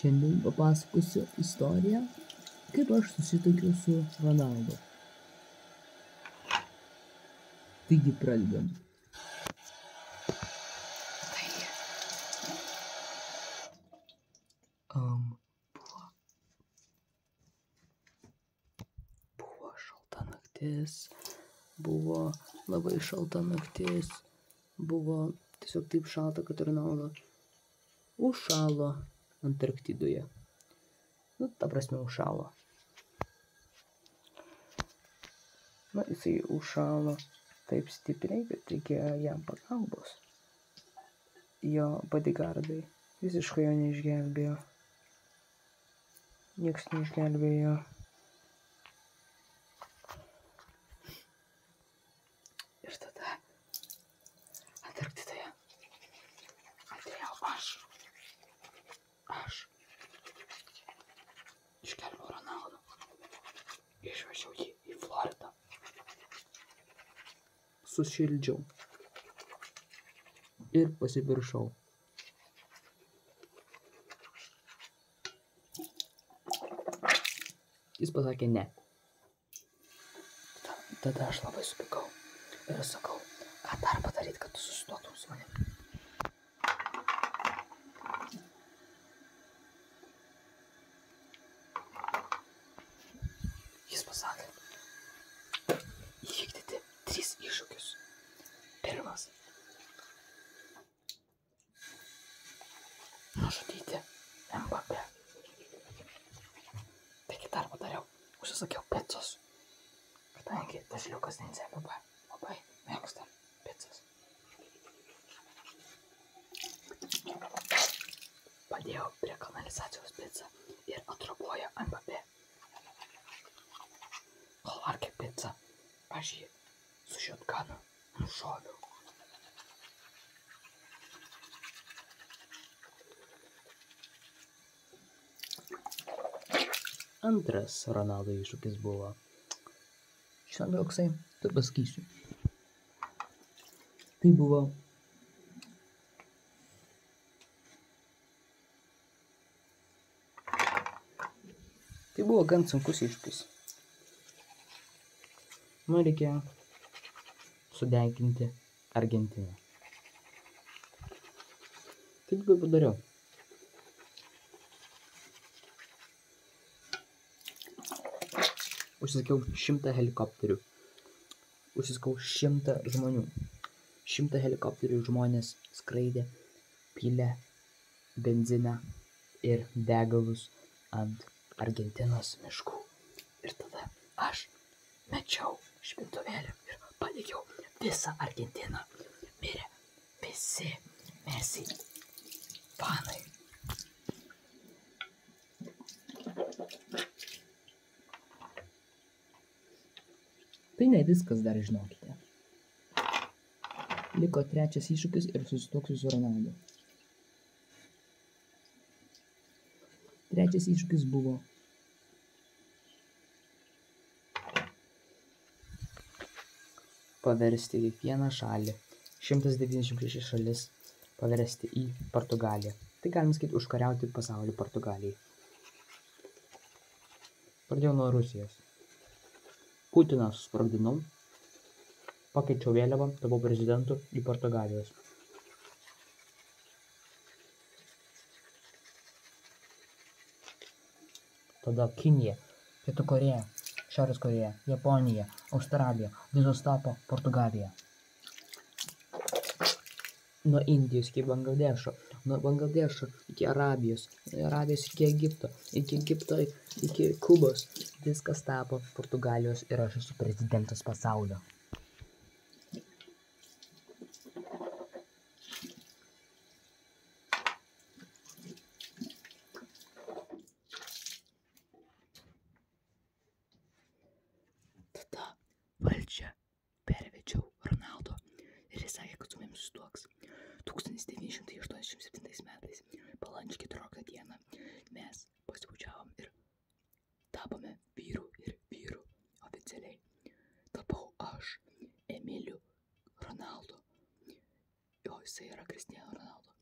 Šiandien papasakosiu istoriją, kaip aš susituokiau su Ronaldu. Taigi pradedam. Buvo šalta naktis, buvo labai šalta naktis, buvo tiesiog taip šalta, kad Ronaldo užšalo Antarktidoje. Ta prasme užšalo. Jisai užšalo taip stipriai, kad reikėjo jam pagalbos. Jo bodyguardai visiškai jo neišgelbėjo. Niekas neišgelbėjo. Ir tada Antarktidoje atėjau aš. Išgelbėjau Ronaldą. Išvežiau jį į Floridą. Sušildžiau. Ir pasipiršau. Jis pasakė ne. Tada aš labai supykau. Ir sakau, ką dar padaryti, kad tu susituoktum su manim. Jis pasakė, įvykdyti 3 iššūkius. Pirmas. Nužudyti Mbappé. Taigi dar padariau. Užsisakiau picos. Kadangi dažliukas Denis Mbappé labai mėgsta picas. Padėjau prie kanalizacijos picą ir atrobuoju Mbappé. Kol vargė picą, aš jį su šotganu nušoviau. Antras Ronaldo iššūkis buvo. Žinot, koksai, tu pasakysiu. Tai buvo gan sunkus iššūkis. Man reikėjo sudeginti Argentiną. Taip padariau. Užsisakiau 100 helikopterių. Užsisakiau 100 žmonių. 100 helikopterių žmonės skraidė, pylė benziną ir degalus ant Argentinos miškų. Ir tada aš mečiau špintuvėlį ir padegiau visą Argentiną. Mirė visi Messi fanai. Tai ne viskas, dar žinokite. Liko 3 iššūkis ir susituoksiu su Ronaldu. 3 iššūkis buvo paversti kiekvieną šalį, 196 šalis, paversti į Portugaliją. Tai galima sakyti užkariauti pasaulį Portugalijai. Pradėjau nuo Rusijos. Putiną susprogdinau, pakeičiau vėliavą, tapau prezidentu į Portugalijos. Tada Kinija, Pietų Korėja, Šiaurės Korėja, Japonija, Australija, visos tapo Portugalija. Nuo Indijos iki Bangladešo, nuo Bangladešo iki Arabijos iki Egipto, iki Kubos. Viskas tapo Portugalijos ir aš esu prezidentas pasaulio. Tada valdžią pervedžiau Ronaldo ir jis sakė, kad su manim susituoks. 1987 metais, balandžio 14 dieną, mes pasibučiavom ir tapome vyru ir vyru oficialiai. Tapau aš, Emiliu Ronaldo. Jo, jisai yra Cristiano Ronaldo.